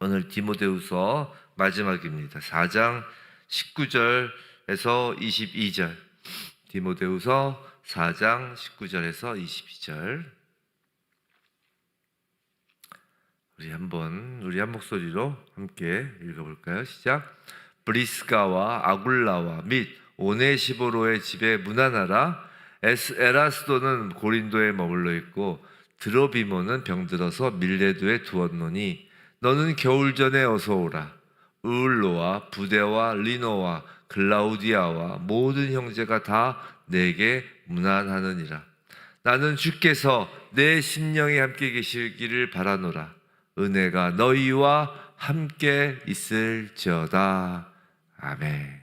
오늘 디모데후서 마지막입니다. 4장 19절에서 22절. 디모데후서 4장 19절에서 22절. 우리 한 목소리로 함께 읽어볼까요? 시작. 브리스가와 아굴라와 및 오네시보로의 집에 문안하라. 에라스도는 고린도에 머물러 있고 드로비모는 병들어서 밀레도에 두었노니 너는 겨울 전에 어서 오라. 의울로와 부데와 리노와 글라우디아와 모든 형제가 다 내게 문안하느니라. 나는 주께서 내 심령에 함께 계시기를 바라노라. 은혜가 너희와 함께 있을지어다. 아멘.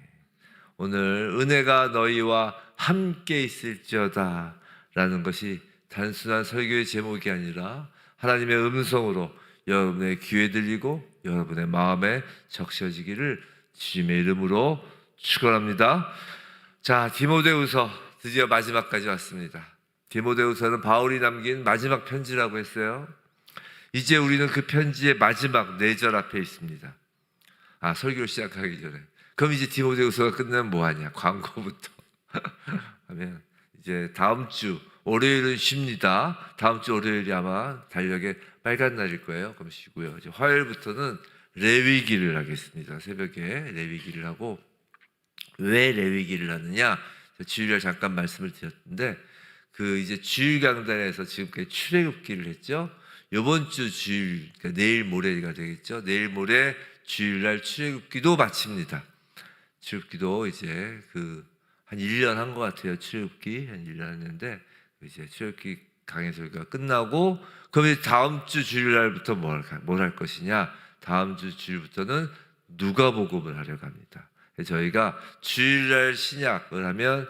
오늘 은혜가 너희와 함께 있을지어다 라는 것이 단순한 설교의 제목이 아니라 하나님의 음성으로 여러분의 귀에 들리고 여러분의 마음에 적셔지기를 주님의 이름으로 축원합니다. 자, 디모데후서 드디어 마지막까지 왔습니다. 디모데후서는 바울이 남긴 마지막 편지라고 했어요. 이제 우리는 그 편지의 마지막 4절 앞에 있습니다. 설교를 시작하기 전에 그럼 이제 디모데후서가 끝나면 뭐하냐? 광고부터 하면 이제 다음 주 월요일은 쉽니다. 다음 주 월요일이 아마 달력에 빨간 날일 거예요. 그럼 쉬고요. 이제 화요일부터는 레위기를 하겠습니다. 새벽에 레위기를 하고, 왜 레위기를 하느냐? 주일날 잠깐 말씀을 드렸는데 그 이제 주일 강단에서 지금까지 출애굽기를 했죠. 이번 주 주일, 그러니까 내일 모레가 되겠죠. 내일 모레 주일날 출애굽기도 마칩니다. 출애굽기도 이제 한 1년 한 것 같아요. 출애굽기 한 1년 했는데 이제 출애굽기 강해설교가 끝나고 그럼 이제 다음 주 주일날부터 뭘 할 것이냐? 다음 주 주일부터는 누가복음을 하려고 합니다. 저희가 주일날 신약을 하면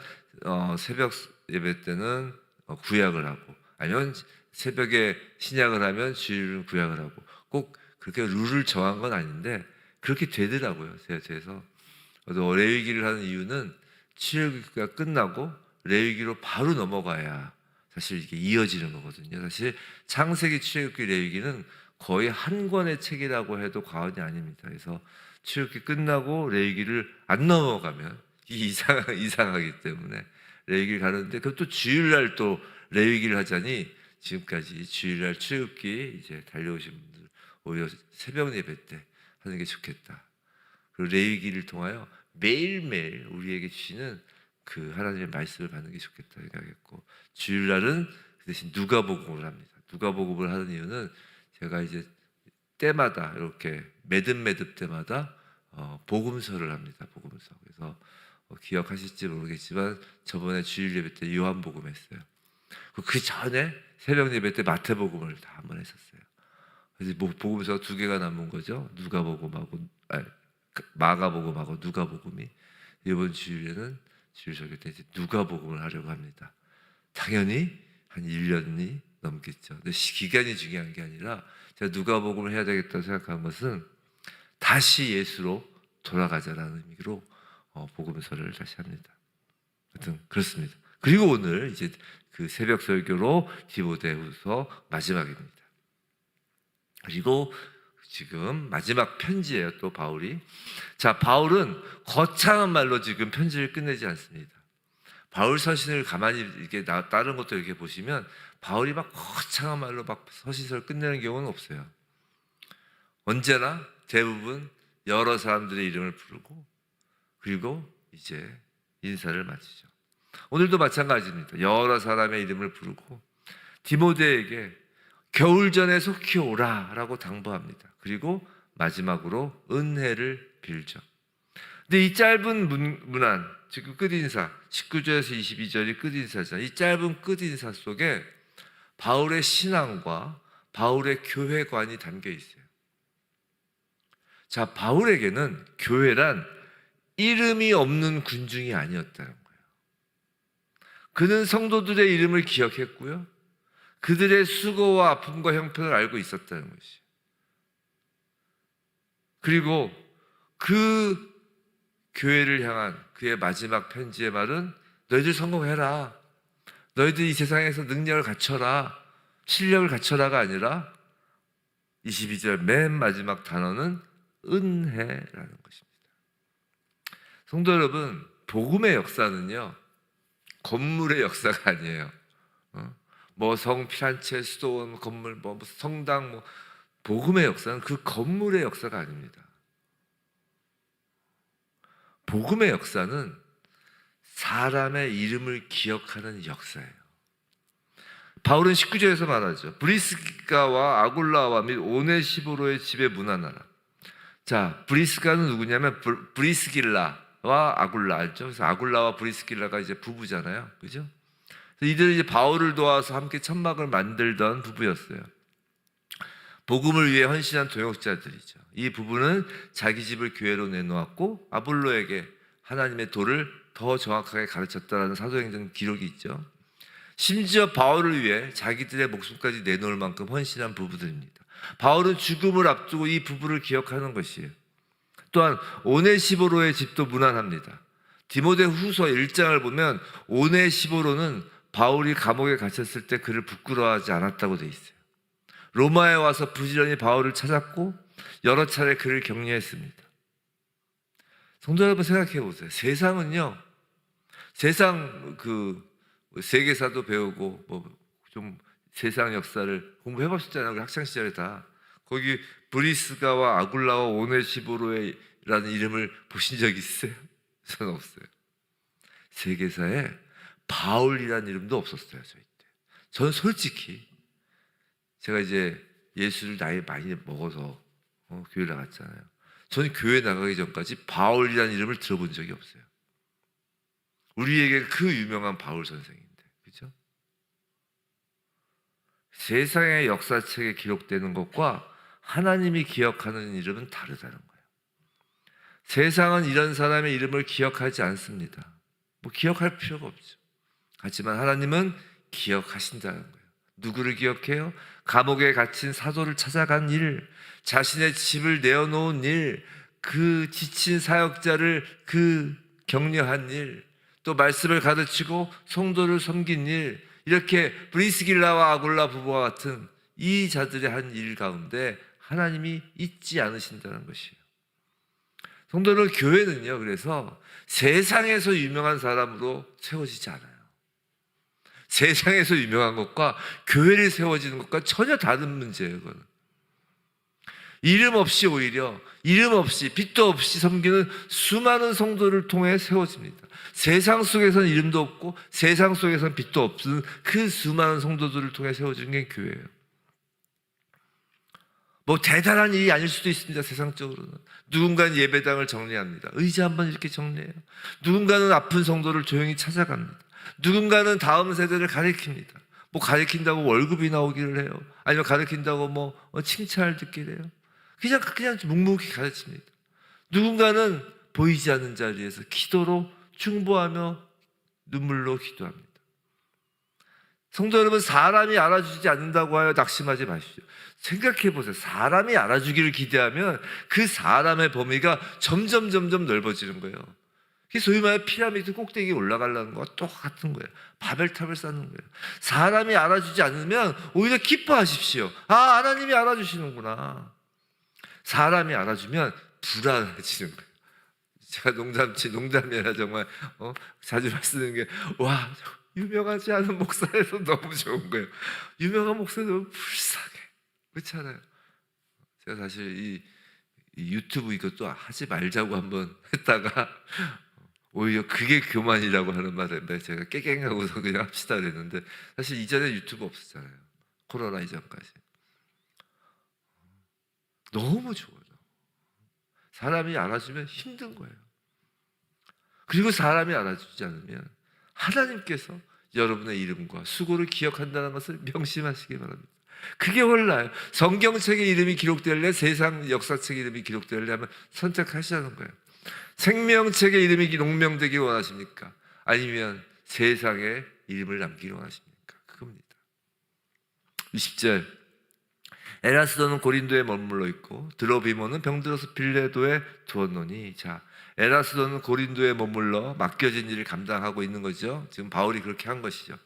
새벽 예배 때는 구약을 하고, 아니면 새벽에 신약을 하면 주일은 구약을 하고, 꼭 그렇게 룰을 정한 건 아닌데 그렇게 되더라고요. 그래서 레위기를 하는 이유는 출애굽기가 끝나고 레위기로 바로 넘어가야 사실 이게 이어지는 거거든요. 사실 창세기, 출애굽기, 레위기는 거의 한 권의 책이라고 해도 과언이 아닙니다. 그래서 출애굽기 끝나고 레위기를 안 넘어가면 이상하기 때문에 레위기를 가는데, 그럼 또 주일날 또 레위기를 하자니 지금까지 주일날 출애굽기 이제 달려오신 분들 오히려 새벽 예배 때 하는 게 좋겠다. 그리고 레위기를 통하여 매일매일 우리에게 주시는 그 하나님의 말씀을 받는 게 좋겠다 생각했고, 주일날은 그 대신 누가복음을 합니다. 누가복음을 하는 이유는 제가 이제 때마다 이렇게 매듭 때마다 복음서를 합니다. 복음서. 그래서 기억하실지 모르겠지만 저번에 주일 예배 때 요한복음 했어요. 그 전에 새벽 예배 때 마태복음을 다 한번 했었어요. 그래서 복음서 2개가 남은 거죠. 마가복음하고 누가복음이. 이번 주일에는 주일 설교 때 누가복음을 하려고 합니다. 당연히 한 1년이 넘겠죠. 근데 기간이 중요한 게 아니라 제가 누가복음을 해야 되겠다고 생각한 것은 다시 예수로 돌아가자라는 의미로 복음서를 다시 합니다. 하여튼 그렇습니다. 그리고 오늘 이제 그 새벽 설교로 디모데후서 마지막입니다. 그리고 지금 마지막 편지예요. 또 바울이. 자, 바울은 거창한 말로 지금 편지를 끝내지 않습니다. 바울 서신을 가만히 이렇게 다른 것도 이렇게 보시면 바울이 막 거창한 말로 막 서신서를 끝내는 경우는 없어요. 언제나 대부분 여러 사람들의 이름을 부르고 그리고 이제 인사를 마치죠. 오늘도 마찬가지입니다. 여러 사람의 이름을 부르고 디모데에게 겨울 전에 속히 오라라고 당부합니다. 그리고 마지막으로 은혜를 빌죠. 근데 이 짧은 문안, 지금 끝인사 19절에서 22절이 끝인사잖아요. 이 짧은 끝인사 속에 바울의 신앙과 바울의 교회관이 담겨 있어요. 자, 바울에게는 교회란 이름이 없는 군중이 아니었다는 거예요. 그는 성도들의 이름을 기억했고요, 그들의 수고와 아픔과 형편을 알고 있었다는 것이에요. 그리고 그 교회를 향한 그의 마지막 편지의 말은 너희들 성공해라. 너희들 이 세상에서 능력을 갖춰라. 실력을 갖춰라가 아니라 22절 맨 마지막 단어는 은혜라는 것입니다. 성도 여러분, 복음의 역사는요, 건물의 역사가 아니에요. 뭐 성 피란체 수도원 건물, 뭐 성당, 뭐 복음의 역사는 그 건물의 역사가 아닙니다. 복음의 역사는 사람의 이름을 기억하는 역사예요. 바울은 19절에서 말하죠. 브리스가와 아굴라와 및 오네시보로의 집에 문안하라. 자, 브리스가는 누구냐면 브리스길라와 아굴라 알죠? 그래서 아굴라와 브리스길라가 이제 부부잖아요. 그죠? 이들은 이제 바울을 도와서 함께 천막을 만들던 부부였어요. 복음을 위해 헌신한 동역자들이죠. 이 부부는 자기 집을 교회로 내놓았고 아볼로에게 하나님의 도를 더 정확하게 가르쳤다라는 사도행전 기록이 있죠. 심지어 바울을 위해 자기들의 목숨까지 내놓을 만큼 헌신한 부부들입니다. 바울은 죽음을 앞두고 이 부부를 기억하는 것이에요. 또한 오네시보로의 집도 무난합니다. 디모데후서 1장을 보면 오네시보로는 바울이 감옥에 갇혔을 때 그를 부끄러워하지 않았다고 돼 있어요. 로마에 와서 부지런히 바울을 찾았고 여러 차례 그를 격려했습니다. 성도 여러분, 생각해 보세요. 세상은요, 세상 세계사도 배우고 뭐 좀 세상 역사를 공부해 보셨잖아요. 우리 학창 시절에 다. 거기 브리스가와 아굴라와 오네시보로라는 이름을 보신 적 있어요? 저는 없어요. 세계사에 바울이라는 이름도 없었어요, 저희 때. 저는 솔직히 제가 이제 예수를 나이 많이 먹어서 교회 나갔잖아요. 저는 교회 나가기 전까지 바울이라는 이름을 들어본 적이 없어요. 우리에게 그 유명한 바울 선생인데, 그죠? 세상의 역사책에 기록되는 것과 하나님이 기억하는 이름은 다르다는 거예요. 세상은 이런 사람의 이름을 기억하지 않습니다. 뭐 기억할 필요가 없죠. 하지만 하나님은 기억하신다는 거예요. 누구를 기억해요? 감옥에 갇힌 사도를 찾아간 일, 자신의 집을 내어놓은 일, 그 지친 사역자를 격려한 일, 또 말씀을 가르치고 성도를 섬긴 일, 이렇게 브리스길라와 아굴라 부부와 같은 이 자들의 한 일 가운데 하나님이 잊지 않으신다는 것이에요. 성도는 교회는요, 그래서 세상에서 유명한 사람으로 세워지지 않아요. 세상에서 유명한 것과 교회를 세워지는 것과 전혀 다른 문제예요, 그거는. 이름 없이 오히려 이름 없이 빛도 없이 섬기는 수많은 성도를 통해 세워집니다. 세상 속에서는 이름도 없고 세상 속에서는 빛도 없는 그 수많은 성도들을 통해 세워지는 게 교회예요. 뭐 대단한 일이 아닐 수도 있습니다. 세상적으로는 누군가는 예배당을 정리합니다. 의자 한번 이렇게 정리해요. 누군가는 아픈 성도를 조용히 찾아갑니다. 누군가는 다음 세대를 가르칩니다. 뭐 가르친다고 월급이 나오기를 해요. 아니면 가르친다고 뭐 칭찬을 듣기를 해요. 그냥 묵묵히 가르칩니다. 누군가는 보이지 않는 자리에서 기도로 충보하며 눈물로 기도합니다. 성도 여러분, 사람이 알아주지 않는다고 하여 낙심하지 마십시오. 생각해 보세요. 사람이 알아주기를 기대하면 그 사람의 범위가 점점 넓어지는 거예요. 소위 말해 피라미드 꼭대기에 올라가려는 거와 똑같은 거예요. 바벨탑을 쌓는 거예요. 사람이 알아주지 않으면 오히려 기뻐하십시오. 아, 하나님이 알아주시는구나. 사람이 알아주면 불안해지는 거예요. 제가 농담이 아니라 정말 자주 쓰는 게, 와, 유명하지 않은 목사에서 너무 좋은 거예요. 유명한 목사도 불쌍해. 그렇잖아요. 제가 사실 이 유튜브 이것도 하지 말자고 한번 했다가 오히려 그게 교만이라고 하는 말에 제가 깨갱하고서 그냥 합시다 그랬는데, 사실 이전에 유튜브 없었잖아요. 코로나 이전까지. 너무 좋아요. 사람이 알아주면 힘든 거예요. 그리고 사람이 알아주지 않으면 하나님께서 여러분의 이름과 수고를 기억한다는 것을 명심하시기 바랍니다. 그게 몰라요. 성경책에 이름이 기록될래, 세상 역사책에 이름이 기록될래 하면 선택하시라는 거예요. 생명책에 이름이 농명되기 원하십니까? 아니면 세상에 이름을 남기기 원하십니까? 그겁니다. 20절, 에라스도는 고린도에 머물러 있고 드로비모는 병들어서 빌레도에 두었노니. 자, 에라스도는 고린도에 머물러 맡겨진 일을 감당하고 있는 거죠. 지금 바울이 그렇게 한 것이죠.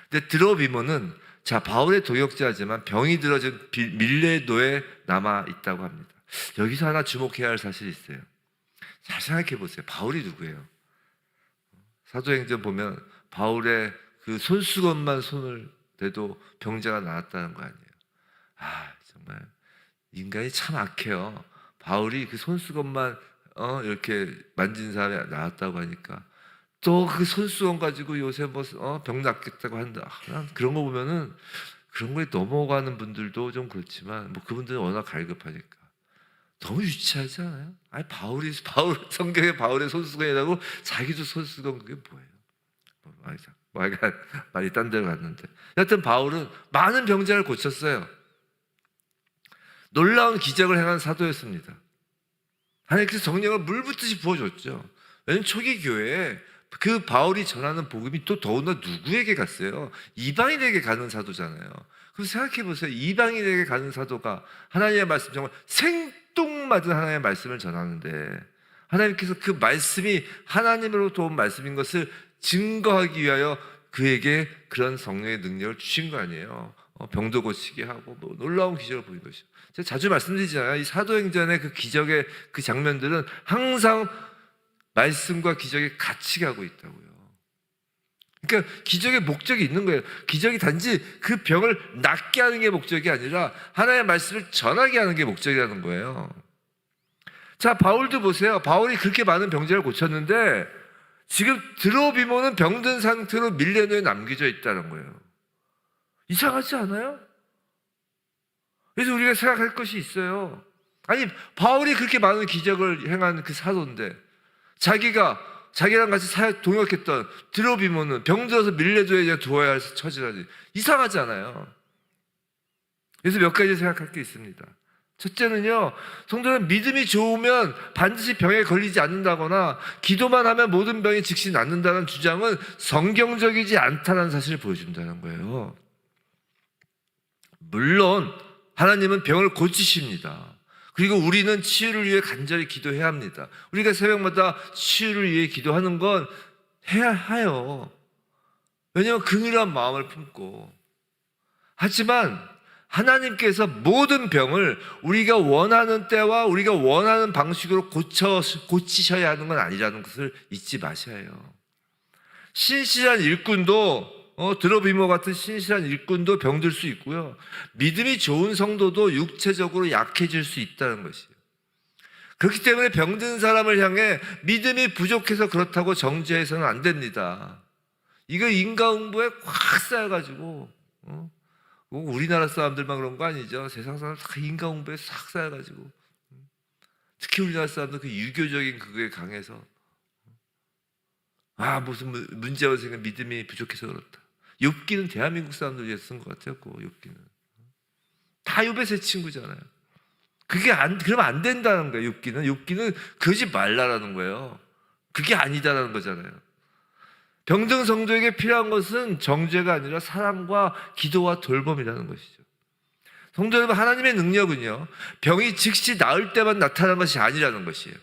근데 드로비모는 자, 바울의 동역자지만 병이 들어진 밀레도에 남아 있다고 합니다. 여기서 하나 주목해야 할 사실이 있어요. 잘 생각해 보세요. 바울이 누구예요? 사도행전 보면 바울의 그 손수건만 손을 대도 병자가 나았다는 거 아니에요. 정말 인간이 참 악해요. 바울이 그 손수건만 이렇게 만진 사람이 나았다고 하니까 또 그 손수건 가지고 요새 병 낫겠다고 한다. 그런 거 보면은 그런 거에 넘어가는 분들도 좀 그렇지만 그분들은 워낙 갈급하니까 너무 유치하지 않아요? 바울 성경에 바울의 손수건이라고 자기도 손수건 그게 뭐예요? 말이 딴 데로 갔는데 여하튼 바울은 많은 병자를 고쳤어요. 놀라운 기적을 행한 사도였습니다. 하나님께서 성령을 물붓듯이 부어줬죠. 왜냐하면 초기 교회에 그 바울이 전하는 복음이 또 더군다나 누구에게 갔어요? 이방인에게 가는 사도잖아요. 그럼 생각해 보세요. 이방인에게 가는 사도가 하나님의 말씀, 정말 생뚱맞은 하나님의 말씀을 전하는데 하나님께서 그 말씀이 하나님으로부터 온 말씀인 것을 증거하기 위하여 그에게 그런 성령의 능력을 주신 거 아니에요. 병도 고치게 하고 놀라운 기적을 보인 것이죠. 제가 자주 말씀드리잖아요. 이 사도행전의 그 기적의 그 장면들은 항상 말씀과 기적이 같이 가고 있다고요. 그러니까 기적의 목적이 있는 거예요. 기적이 단지 그 병을 낫게 하는 게 목적이 아니라 하나님의 말씀을 전하게 하는 게 목적이라는 거예요. 자, 바울도 보세요. 바울이 그렇게 많은 병자를 고쳤는데 지금 드로비모는 병든 상태로 밀레노에 남겨져 있다는 거예요. 이상하지 않아요? 그래서 우리가 생각할 것이 있어요. 바울이 그렇게 많은 기적을 행한 그 사도인데 자기랑 같이 동역했던 드로비모는 병들어서 밀레도에 두어야 할 처지라니 이상하지 않아요? 그래서 몇 가지 생각할 게 있습니다. 첫째는요, 성도는 믿음이 좋으면 반드시 병에 걸리지 않는다거나 기도만 하면 모든 병이 즉시 낫는다는 주장은 성경적이지 않다는 사실을 보여준다는 거예요. 물론 하나님은 병을 고치십니다. 그리고 우리는 치유를 위해 간절히 기도해야 합니다. 우리가 새벽마다 치유를 위해 기도하는 건 해야 해요. 왜냐하면 긍휼한 마음을 품고. 하지만 하나님께서 모든 병을 우리가 원하는 때와 우리가 원하는 방식으로 고치셔야 하는 건 아니라는 것을 잊지 마셔야 해요. 신실한 일꾼도 드로비모 같은 신실한 일꾼도 병들 수 있고요. 믿음이 좋은 성도도 육체적으로 약해질 수 있다는 것이에요. 그렇기 때문에 병든 사람을 향해 믿음이 부족해서 그렇다고 정죄해서는 안 됩니다. 이거 인과응보에 확 쌓여가지고 우리나라 사람들만 그런 거 아니죠. 세상 사람 다 인과응보에 싹 쌓여가지고 특히 우리나라 사람들 그 유교적인 그거에 강해서 무슨 문제가 생겨 믿음이 부족해서 그렇다. 욥기는 대한민국 사람들 위해 쓴 것 같아요. 욥기는 다 욥의 새 친구잖아요. 그러면 안 된다는 거예요. 욥기는 그러지 말라라는 거예요. 그게 아니다라는 거잖아요. 병든 성도에게 필요한 것은 정죄가 아니라 사랑과 기도와 돌봄이라는 것이죠. 성도 여러분, 하나님의 능력은요, 병이 즉시 나을 때만 나타나는 것이 아니라는 것이에요.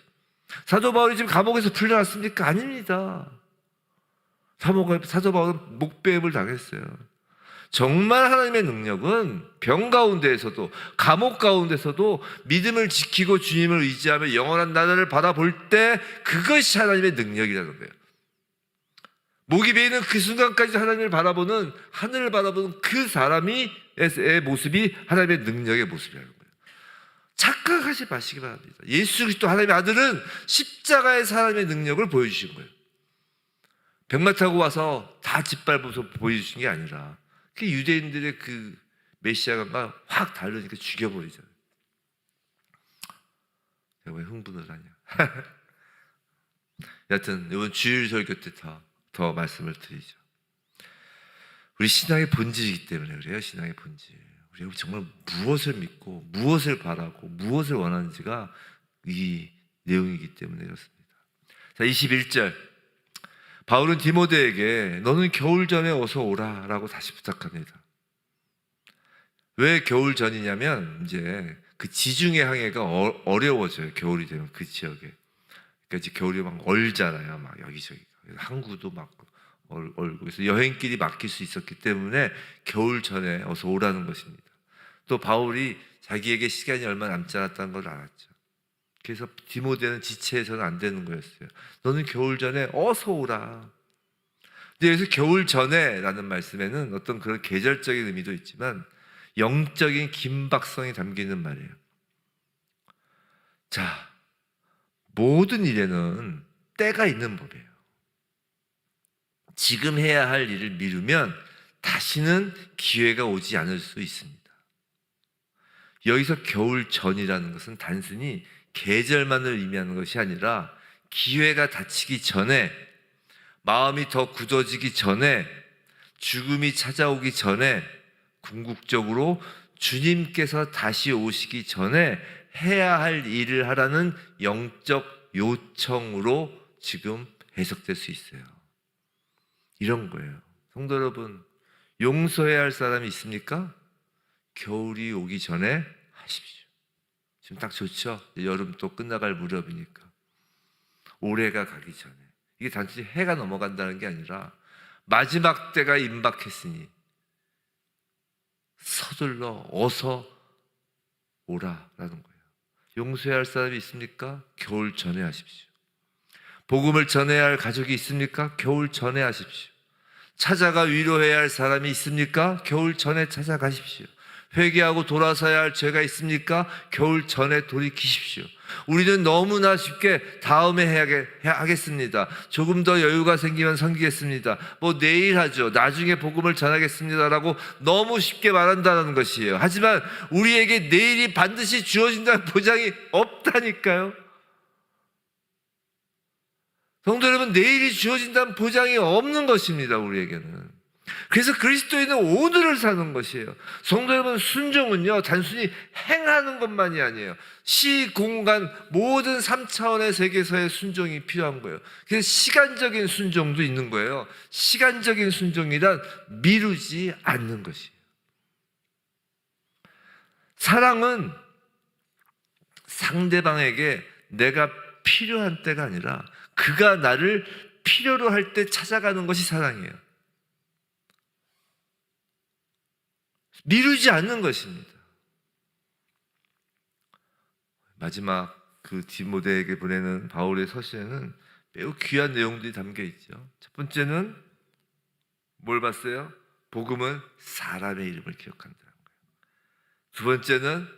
사도 바울이 지금 감옥에서 풀려났습니까? 아닙니다. 사도 바울은 목배임을 당했어요. 정말 하나님의 능력은 병 가운데에서도 감옥 가운데서도 믿음을 지키고 주님을 의지하며 영원한 나라를 바라볼 때 그것이 하나님의 능력이라는 거예요. 목이 베이는 그 순간까지 하나님을 바라보는, 하늘을 바라보는 그 사람의 모습이 하나님의 능력의 모습이라는 거예요. 착각하지 마시기 바랍니다. 예수 그리스도 하나님의 아들은 십자가의 사람의 능력을 보여주신 거예요. 병마 타고 와서 다 짓밟아서 보여주신 게 아니라 그 유대인들의 그 메시아가 확 다르니까 죽여버리잖아요. 내가 왜 흥분을 하냐. 여하튼 이번 주일 설교 때 더 말씀을 드리죠. 우리 신앙의 본질이기 때문에 그래요. 신앙의 본질. 우리가 정말 무엇을 믿고 무엇을 바라고 무엇을 원하는지가 이 내용이기 때문에 그렇습니다. 자, 21절. 바울은 디모데에게 너는 겨울 전에 어서 오라라고 다시 부탁합니다. 왜 겨울 전이냐면 이제 그 지중해 항해가 어려워져요. 겨울이 되면 그 지역에. 그러니까 이제 겨울이 막 얼잖아요. 막 여기저기. 항구도 막 얼고 그래서 여행길이 막힐 수 있었기 때문에 겨울 전에 어서 오라는 것입니다. 또 바울이 자기에게 시간이 얼마 남지 않았다는 걸 알았죠. 그래서 디모데는 지체해서는 안 되는 거였어요. 너는 겨울 전에 어서 오라. 근데 여기서 겨울 전에라는 말씀에는 어떤 그런 계절적인 의미도 있지만 영적인 긴박성이 담기는 말이에요. 자, 모든 일에는 때가 있는 법이에요. 지금 해야 할 일을 미루면 다시는 기회가 오지 않을 수 있습니다. 여기서 겨울 전이라는 것은 단순히 계절만을 의미하는 것이 아니라 기회가 닥치기 전에, 마음이 더 굳어지기 전에, 죽음이 찾아오기 전에, 궁극적으로 주님께서 다시 오시기 전에 해야 할 일을 하라는 영적 요청으로 지금 해석될 수 있어요. 이런 거예요. 성도 여러분, 용서해야 할 사람이 있습니까? 겨울이 오기 전에 하십시오. 지금 딱 좋죠? 여름 또 끝나갈 무렵이니까. 올해가 가기 전에. 이게 단순히 해가 넘어간다는 게 아니라 마지막 때가 임박했으니 서둘러 어서 오라라는 거예요. 용서해야 할 사람이 있습니까? 겨울 전에 하십시오. 복음을 전해야 할 가족이 있습니까? 겨울 전에 하십시오. 찾아가 위로해야 할 사람이 있습니까? 겨울 전에 찾아가십시오. 회개하고 돌아서야 할 죄가 있습니까? 겨울 전에 돌이키십시오. 우리는 너무나 쉽게 다음에 하겠습니다. 조금 더 여유가 생기면 섬기겠습니다. 뭐 내일 하죠. 나중에 복음을 전하겠습니다라고 너무 쉽게 말한다는 것이에요. 하지만 우리에게 내일이 반드시 주어진다는 보장이 없다니까요. 성도 여러분, 내일이 주어진다는 보장이 없는 것입니다, 우리에게는. 그래서 그리스도인은 오늘을 사는 것이에요. 성도 여러분, 순종은요 단순히 행하는 것만이 아니에요. 시, 공간 모든 3차원의 세계에서의 순종이 필요한 거예요. 그래서 시간적인 순종도 있는 거예요. 시간적인 순종이란 미루지 않는 것이에요. 사랑은 상대방에게 내가 필요한 때가 아니라 그가 나를 필요로 할 때 찾아가는 것이 사랑이에요. 미루지 않는 것입니다. 마지막 그 디모데에게 보내는 바울의 서신에는 매우 귀한 내용들이 담겨 있죠. 첫 번째는 뭘 봤어요? 복음은 사람의 이름을 기억한다는 거예요. 두 번째는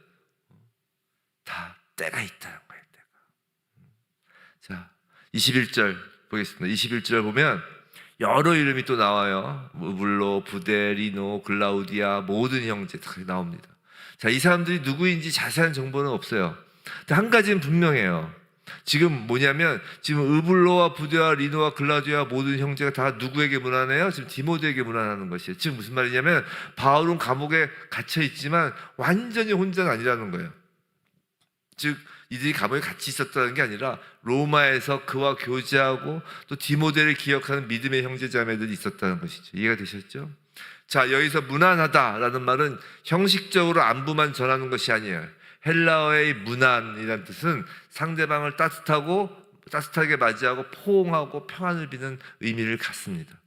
다 때가 있다는 거예요. 때가. 자, 21절 보겠습니다. 21절 보면 여러 이름이 또 나와요. 물로, 부데, 리노, 글라우디아 모든 형제 다 나옵니다. 자, 이 사람들이 누구인지 자세한 정보는 없어요. 근데 한 가지는 분명해요. 지금 뭐냐면 지금 으블로와 부데와 리노와 글라우디아 모든 형제가 다 누구에게 문안해요? 지금 디모데에게 문안하는 것이에요. 지금 무슨 말이냐면 바울은 감옥에 갇혀 있지만 완전히 혼자는 아니라는 거예요. 즉 이들이 감옥에 같이 있었다는 게 아니라 로마에서 그와 교제하고 또 디모데를 기억하는 믿음의 형제자매들이 있었다는 것이죠. 이해가 되셨죠? 자, 여기서 무난하다라는 말은 형식적으로 안부만 전하는 것이 아니에요. 헬라어의 무난이라는 뜻은 상대방을 따뜻하게 맞이하고 포옹하고 평안을 비는 의미를 갖습니다.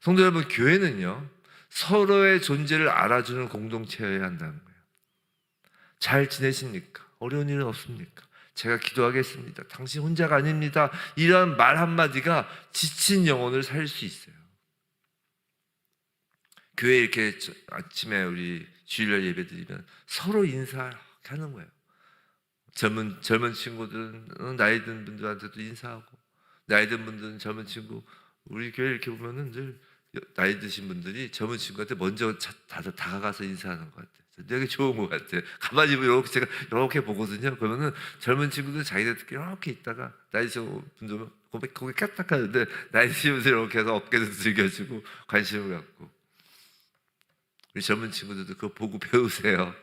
성도 여러분, 교회는요 서로의 존재를 알아주는 공동체여야 한다는 거예요. 잘 지내십니까? 어려운 일은 없습니까? 제가 기도하겠습니다. 당신 혼자가 아닙니다. 이런 말 한마디가 지친 영혼을 살릴 수 있어요. 교회 이렇게 아침에 우리 주일날 예배 드리면 서로 인사하는 거예요. 젊은 친구들은 나이 든 분들한테도 인사하고, 나이 든 분들은 젊은 친구, 우리 교회 이렇게 보면은 늘 나이 드신 분들이 젊은 친구한테 먼저 다가가서 인사하는 것 같아요. 되게 좋은 것 같아요. 가만히 이렇게 제가 이렇게 보거든요. 그러면은 젊은 친구들 자기들끼리 이렇게 있다가 나이 드신 분들은 고개 까딱하는데 나이 드신 분들 이렇게 해서 어깨도 들겨주고 관심을 갖고, 우리 젊은 친구들도 그거 보고 배우세요.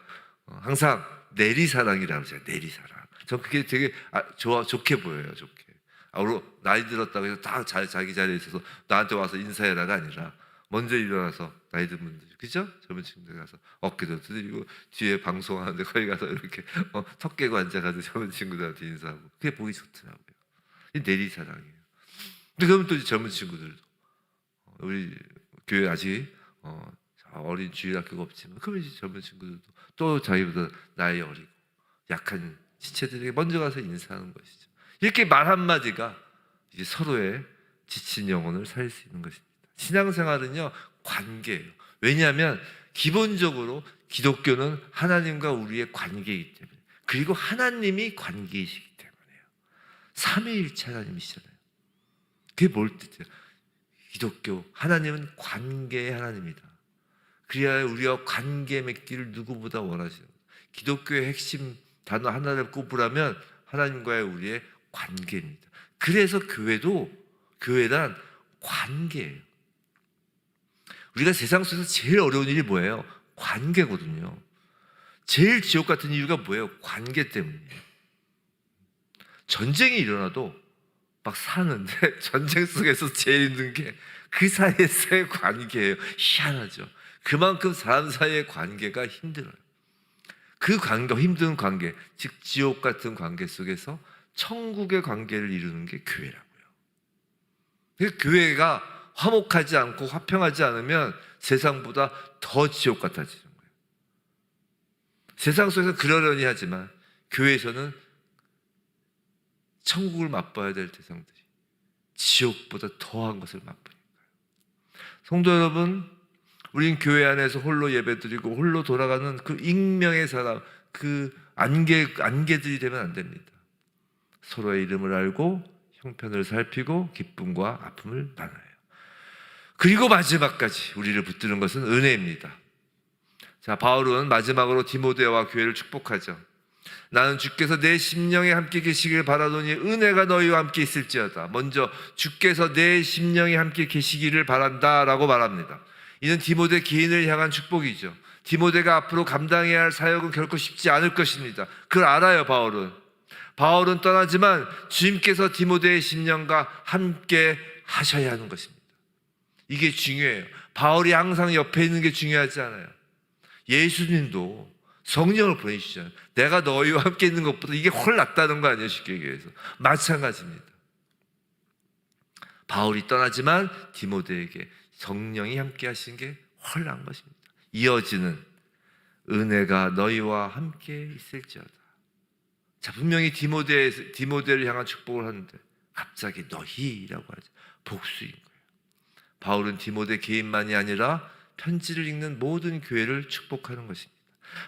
항상 내리사랑이라고 하죠. 내리사랑. 전 그게 되게 좋게 보여요. 좋게. 나이 들었다고 해서 다 자기 자리에 있어서 나한테 와서 인사해라가 아니라 먼저 일어나서 나이 든 분들, 그죠? 젊은 친구들 가서 어깨도 두드리고 뒤에 방송하는데 거기 가서 이렇게 턱 깨고 앉아가지고 젊은 친구들한테 인사하고, 그게 보기 좋더라고요. 이 내리사랑이에요. 근데 그러면 또 젊은 친구들도 우리 교회 아직 어린 주일학교가 없지만 그러면 이제 젊은 친구들도 또 자기보다 나이 어리고 약한 지체들에게 먼저 가서 인사하는 것이죠. 이렇게 말 한마디가 이제 서로의 지친 영혼을 살릴 수 있는 것입니다. 신앙생활은요, 관계예요. 왜냐하면 기본적으로 기독교는 하나님과 우리의 관계이기 때문에, 그리고 하나님이 관계이시기 때문에요. 삼위일체 하나님이시잖아요. 그게 뭘 뜻이에요? 기독교, 하나님은 관계의 하나님이다. 그래야 우리와 관계 맺기를 누구보다 원하시는 거예요. 기독교의 핵심 단어 하나를 꼽으라면 하나님과의 우리의 관계입니다. 그래서 교회란 관계예요. 우리가 세상 속에서 제일 어려운 일이 뭐예요? 관계거든요. 제일 지옥 같은 이유가 뭐예요? 관계 때문이에요. 전쟁이 일어나도 막 사는데 전쟁 속에서 제일 힘든 게 그 사이에서의 관계예요. 희한하죠. 그만큼 사람 사이의 관계가 힘들어요. 그 관계, 힘든 관계, 즉 지옥 같은 관계 속에서 천국의 관계를 이루는 게 교회라고요. 교회가 화목하지 않고 화평하지 않으면 세상보다 더 지옥 같아지는 거예요. 세상 속에서 그러려니 하지만 교회에서는 천국을 맛봐야 될 대상들이 지옥보다 더한 것을 맛보니까요. 성도 여러분, 우린 교회 안에서 홀로 예배드리고 홀로 돌아가는 그 익명의 사람, 그 안개들이 되면 안 됩니다. 서로의 이름을 알고 형편을 살피고 기쁨과 아픔을 나눠요. 그리고 마지막까지 우리를 붙드는 것은 은혜입니다. 자, 바울은 마지막으로 디모데와 교회를 축복하죠. 나는 주께서 내 심령에 함께 계시길 바라더니 은혜가 너희와 함께 있을지어다. 먼저 주께서 내 심령에 함께 계시기를 바란다라고 말합니다. 이는 디모데 개인을 향한 축복이죠. 디모데가 앞으로 감당해야 할 사역은 결코 쉽지 않을 것입니다. 그걸 알아요, 바울은 떠나지만 주님께서 디모데의 심령과 함께 하셔야 하는 것입니다. 이게 중요해요. 바울이 항상 옆에 있는 게 중요하지 않아요. 예수님도 성령을 보내주시잖아요. 내가 너희와 함께 있는 것보다 이게 훨 낫다는 거 아니에요, 쉽게 얘기해서. 마찬가지입니다. 바울이 떠나지만 디모데에게 성령이 함께 하시는 게 훨 나은 것입니다. 이어지는 은혜가 너희와 함께 있을지어다. 자, 분명히 디모데를 향한 축복을 하는데 갑자기 너희라고 하죠. 복수인 거예요. 바울은 디모데 개인만이 아니라 편지를 읽는 모든 교회를 축복하는 것입니다.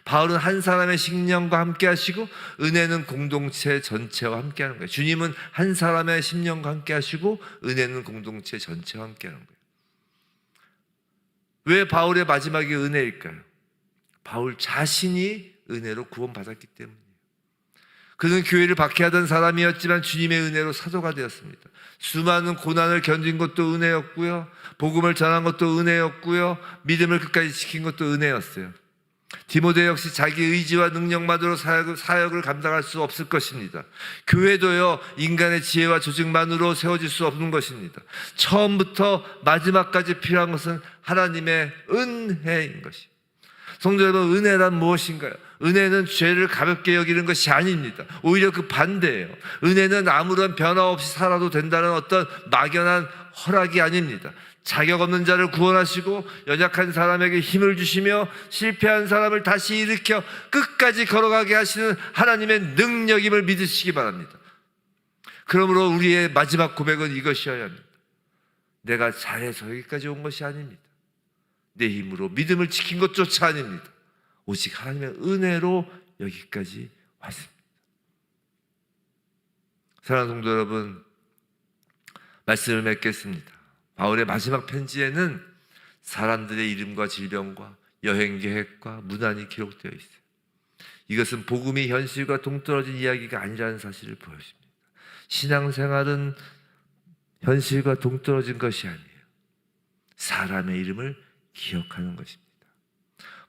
바울은 한 사람의 심령과 함께 하시고 은혜는 공동체 전체와 함께 하는 거예요. 주님은 한 사람의 심령과 함께 하시고 은혜는 공동체 전체와 함께 하는 거예요. 왜 바울의 마지막이 은혜일까요? 바울 자신이 은혜로 구원받았기 때문이에요. 그는 교회를 박해하던 사람이었지만 주님의 은혜로 사도가 되었습니다. 수많은 고난을 견딘 것도 은혜였고요, 복음을 전한 것도 은혜였고요, 믿음을 끝까지 지킨 것도 은혜였어요. 디모데 역시 자기 의지와 능력만으로 사역을 감당할 수 없을 것입니다. 교회도요, 인간의 지혜와 조직만으로 세워질 수 없는 것입니다. 처음부터 마지막까지 필요한 것은 하나님의 은혜인 것입니다. 성도 여러분, 은혜란 무엇인가요? 은혜는 죄를 가볍게 여기는 것이 아닙니다. 오히려 그 반대예요. 은혜는 아무런 변화 없이 살아도 된다는 어떤 막연한 허락이 아닙니다. 자격 없는 자를 구원하시고 연약한 사람에게 힘을 주시며 실패한 사람을 다시 일으켜 끝까지 걸어가게 하시는 하나님의 능력임을 믿으시기 바랍니다. 그러므로 우리의 마지막 고백은 이것이어야 합니다. 내가 잘해서 여기까지 온 것이 아닙니다. 내 힘으로 믿음을 지킨 것조차 아닙니다. 오직 하나님의 은혜로 여기까지 왔습니다. 사랑하는 성도 여러분, 말씀을 맺겠습니다. 바울의 마지막 편지에는 사람들의 이름과 질병과 여행 계획과 문안이 기록되어 있어요. 이것은 복음이 현실과 동떨어진 이야기가 아니라는 사실을 보여줍니다. 신앙생활은 현실과 동떨어진 것이 아니에요. 사람의 이름을 기억하는 것입니다.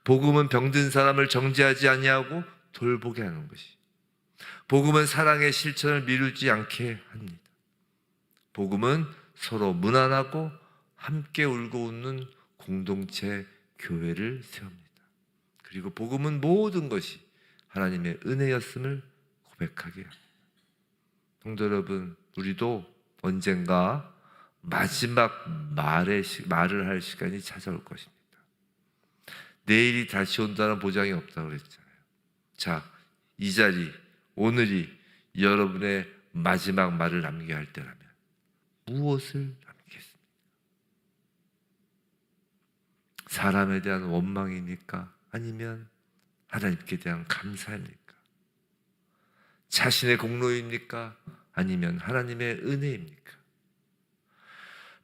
복음은 병든 사람을 정죄하지 아니하고 돌보게 하는 것이. 복음은 사랑의 실천을 미루지 않게 합니다. 복음은 서로 무난하고 함께 울고 웃는 공동체 교회를 세웁니다. 그리고 복음은 모든 것이 하나님의 은혜였음을 고백하게 합니다. 성도 여러분, 우리도 언젠가 마지막 말을 할 시간이 찾아올 것입니다. 내일이 다시 온다는 보장이 없다고 그랬잖아요. 자, 이 자리, 오늘이 여러분의 마지막 말을 남겨야 할 때라면 무엇을 남기겠습니까? 사람에 대한 원망입니까? 아니면 하나님께 대한 감사입니까? 자신의 공로입니까? 아니면 하나님의 은혜입니까?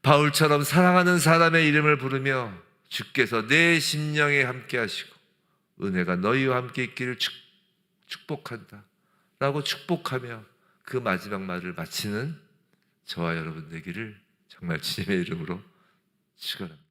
바울처럼 사랑하는 사람의 이름을 부르며 주께서 내 심령에 함께 하시고 은혜가 너희와 함께 있기를 축복한다 라고 축복하며 그 마지막 말을 마치는 저와 여러분 되기를 정말 주님의 이름으로 축원합니다.